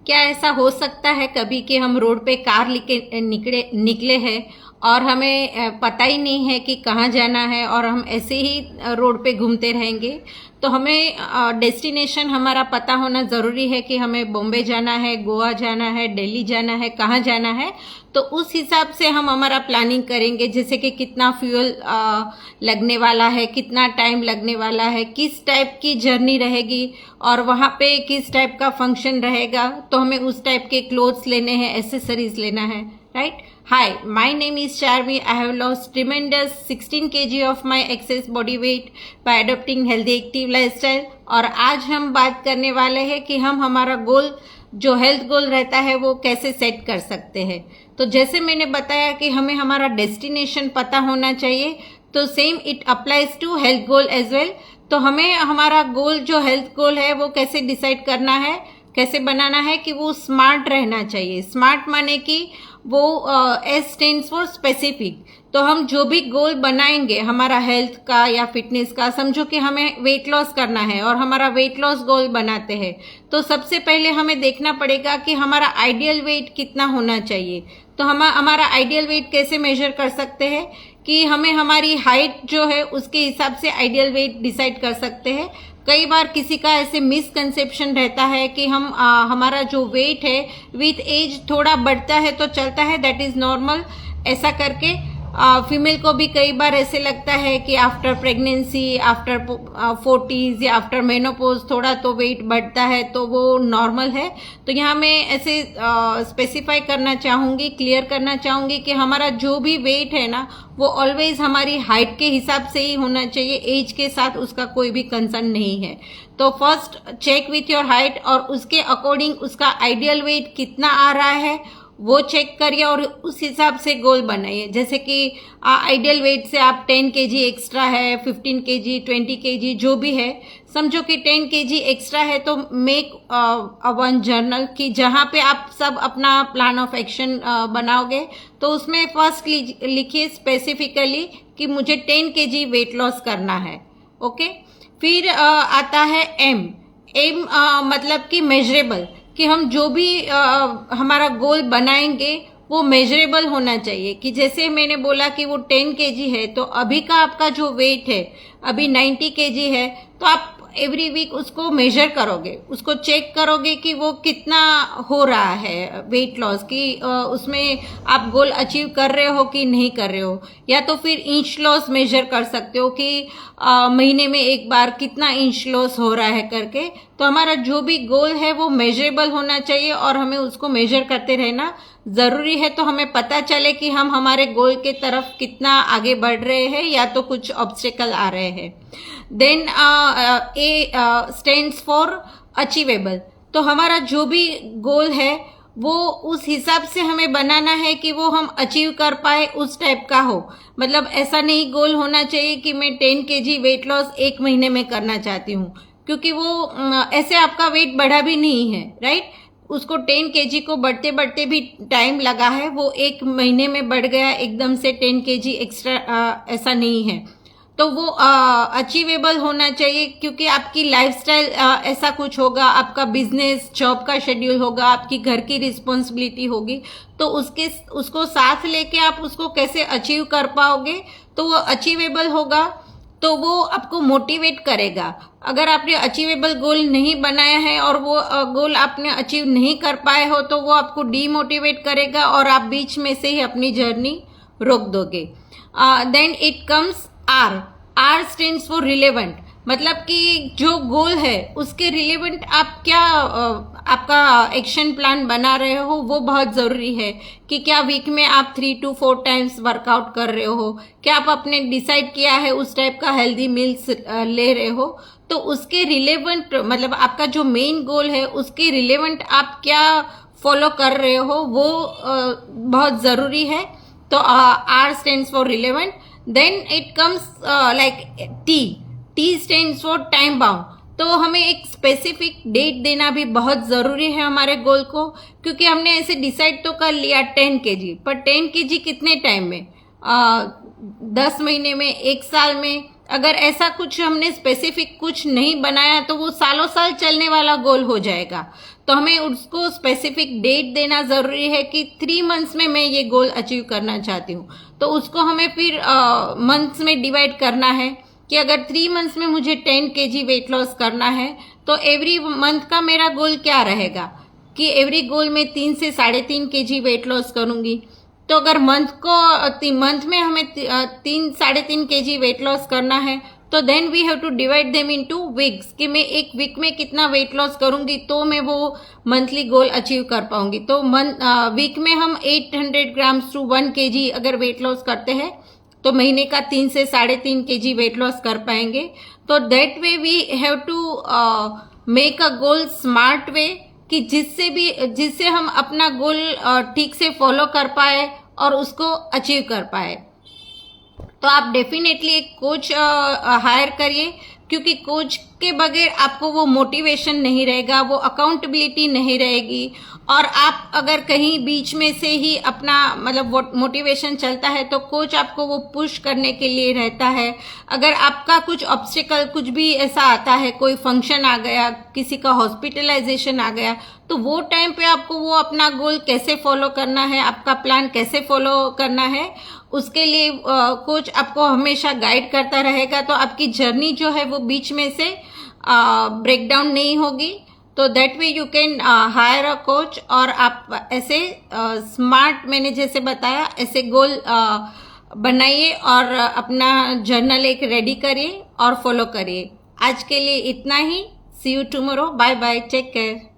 क्या ऐसा हो सकता है कभी कि हम रोड पे कार लेके निकले हैं और हमें पता ही नहीं है कि कहाँ जाना है और हम ऐसे ही रोड पे घूमते रहेंगे। तो हमें डेस्टिनेशन हमारा पता होना ज़रूरी है कि हमें बॉम्बे जाना है, गोवा जाना है, दिल्ली जाना है, कहाँ जाना है। तो उस हिसाब से हम हमारा प्लानिंग करेंगे, जैसे कि कितना फ्यूल लगने वाला है, कितना टाइम लगने वाला है, किस टाइप की जर्नी रहेगी और वहाँ पे किस टाइप का फंक्शन रहेगा। तो हमें उस टाइप के क्लोथ्स लेने हैं, एसेसरीज लेना है, right. Hi, my name is Charmi. I have lost tremendous 16 kg of my excess body weight by adopting healthy active lifestyle। और आज हम बात करने वाले हैं कि हम हमारा गोल जो हेल्थ गोल रहता है वो कैसे सेट कर सकते हैं। तो जैसे मैंने बताया कि हमें हमारा डेस्टिनेशन पता होना चाहिए, तो same it applies to health goal as well. तो हमें हमारा गोल जो हेल्थ गोल है वो कैसे डिसाइड करना है, कैसे बनाना है कि वो स्मार्ट रहना चाहिए। स्मार्ट माने कि वो एस स्टैंड्स फॉर स्पेसिफिक। तो हम जो भी गोल बनाएंगे हमारा हेल्थ का या फिटनेस का, समझो कि हमें वेट लॉस करना है और हमारा वेट लॉस गोल बनाते हैं, तो सबसे पहले हमें देखना पड़ेगा कि हमारा आइडियल वेट कितना होना चाहिए। तो हम हमारा आइडियल वेट कैसे मेजर कर सकते हैं कि हमें हमारी हाइट जो है उसके हिसाब से आइडियल वेट डिसाइड कर सकते हैं। कई बार किसी का ऐसे मिसकंसेप्शन रहता है कि हमारा जो वेट है विथ एज थोड़ा बढ़ता है तो चलता है, दैट इज नॉर्मल। ऐसा करके फीमेल को भी कई बार ऐसे लगता है कि आफ्टर प्रेगनेंसी, आफ्टर 40s या आफ्टर मेनोपॉज थोड़ा तो वेट बढ़ता है, तो वो नॉर्मल है। तो यहाँ मैं ऐसे स्पेसिफाई करना चाहूँगी, क्लियर करना चाहूँगी कि हमारा जो भी वेट है ना वो ऑलवेज हमारी हाइट के हिसाब से ही होना चाहिए, एज के साथ उसका कोई भी कंसर्न नहीं है। तो first check with your height और उसके अकॉर्डिंग उसका आइडियल वेट कितना आ रहा है वो चेक करिए और उस हिसाब से गोल बनाइए। जैसे कि आइडियल वेट से आप 10 kg एक्स्ट्रा है, 15 kg, 20 kg जो भी है, समझो कि 10 kg एक्स्ट्रा है, तो मेक वन जर्नल कि जहाँ पे आप सब अपना प्लान ऑफ एक्शन बनाओगे तो उसमें फर्स्ट लिखिए स्पेसिफिकली कि मुझे 10 kg वेट लॉस करना है। ओके, फिर आता है एम। एम मतलब कि मेजरेबल, कि हम जो भी हमारा गोल बनाएंगे वो मेजरेबल होना चाहिए। कि जैसे मैंने बोला कि वो 10 kg है, तो अभी का आपका जो वेट है अभी 90 kg है, तो आप एवरी वीक उसको मेजर करोगे, उसको चेक करोगे कि वो कितना हो रहा है वेट लॉस, कि उसमें आप गोल अचीव कर रहे हो कि नहीं कर रहे हो। या तो फिर इंच लॉस मेजर कर सकते हो कि महीने में एक बार कितना इंच लॉस हो रहा है करके। तो हमारा जो भी गोल है वो मेजरेबल होना चाहिए और हमें उसको मेजर करते रहना जरूरी है, तो हमें पता चले कि हम हमारे गोल के तरफ कितना आगे बढ़ रहे हैं या तो कुछ ऑब्स्टेकल आ रहे हैं। Then A stands for achievable. तो हमारा जो भी गोल है वो उस हिसाब से हमें बनाना है कि वो हम अचीव कर पाए, उस टाइप का हो। मतलब ऐसा नहीं गोल होना चाहिए कि मैं 10 kg वेट लॉस एक महीने में करना चाहती हूँ, क्योंकि वो ऐसे आपका वेट बढ़ा भी नहीं है, राइट। उसको 10 kg को बढ़ते बढ़ते भी टाइम लगा है, वो एक महीने में बढ़ गया एकदम से 10 kg एक्स्ट्रा, ऐसा नहीं है। तो वो अचीवेबल होना चाहिए, क्योंकि आपकी लाइफस्टाइल ऐसा कुछ होगा, आपका बिजनेस जॉब का शेड्यूल होगा, आपकी घर की रिस्पॉन्सिबिलिटी होगी, तो उसको साथ लेके आप उसको कैसे अचीव कर पाओगे, तो वो अचीवेबल होगा, तो वो आपको मोटिवेट करेगा। अगर आपने अचीवेबल गोल नहीं बनाया है और वो गोल आपने अचीव नहीं कर पाए हो, तो वो आपको डीमोटिवेट करेगा और आप बीच में से ही अपनी जर्नी रोक दोगे। Then it comes R. R stands for relevant, मतलब कि जो गोल है उसके रिलेवेंट आप क्या आपका एक्शन प्लान बना रहे हो वो बहुत जरूरी है। कि क्या वीक में आप 3 to 4 टाइम्स वर्कआउट कर रहे हो, क्या आप अपने डिसाइड किया है उस टाइप का हेल्दी मील्स ले रहे हो। तो उसके रिलेवेंट, मतलब आपका जो मेन गोल है उसके रिलेवेंट आप क्या फॉलो कर रहे हो वो बहुत जरूरी है। तो R stands for relevant. Then it comes like T. T stands for time bound. तो हमें एक स्पेसिफिक डेट देना भी बहुत जरूरी है हमारे गोल को, क्योंकि हमने ऐसे डिसाइड तो कर लिया 10 kg, पर 10 kg कितने टाइम में, 10 महीने में, 1 साल में, अगर ऐसा कुछ हमने स्पेसिफिक कुछ नहीं बनाया तो वो सालों साल चलने वाला गोल हो जाएगा। तो हमें उसको स्पेसिफिक डेट देना जरूरी है कि 3 मंथ्स में मैं ये गोल अचीव करना चाहती हूँ। तो उसको हमें फिर मंथ्स में डिवाइड करना है कि अगर 3 मंथ्स में मुझे 10 kg वेट लॉस करना है तो एवरी मंथ का मेरा गोल क्या रहेगा कि एवरी गोल में 3 से 3.5 kg वेट लॉस करूंगी। तो अगर मंथ में हमें 3-3.5 kg वेट लॉस करना है तो then we have to divide them into weeks कि मैं एक वीक में कितना वेट लॉस करूंगी तो मैं वो मंथली गोल अचीव कर पाऊंगी। तो वीक में हम 800 ग्राम्स टू 1 kg अगर वेट लॉस करते हैं तो महीने का 3 से 3.5 kg वेट लॉस कर पाएंगे। तो that way we have to make a goal smart way कि जिससे हम अपना गोल ठीक से फॉलो कर पाए और उसको अचीव कर पाए। तो आप डेफिनेटली एक कोच हायर करिए, क्योंकि कोच के बगैर आपको वो मोटिवेशन नहीं रहेगा, वो अकाउंटेबिलिटी नहीं रहेगी। और आप अगर कहीं बीच में से ही अपना मतलब मोटिवेशन चलता है तो कोच आपको वो पुश करने के लिए रहता है। अगर आपका कुछ ऑब्स्टिकल कुछ भी ऐसा आता है, कोई फंक्शन आ गया, किसी का हॉस्पिटलाइजेशन आ गया, तो वो टाइम पे आपको वो अपना गोल कैसे फॉलो करना है, आपका प्लान कैसे फॉलो करना है, उसके लिए कोच आपको हमेशा गाइड करता रहेगा। तो आपकी जर्नी जो है वो बीच में से ब्रेक डाउन नहीं होगी। तो that way you can hire a coach और आप ऐसे स्मार्ट, मैंने जैसे बताया, ऐसे गोल बनाइए और अपना जर्नल एक रेडी करिए और फॉलो करिए। आज के लिए इतना ही। See you tomorrow. Bye bye, take care.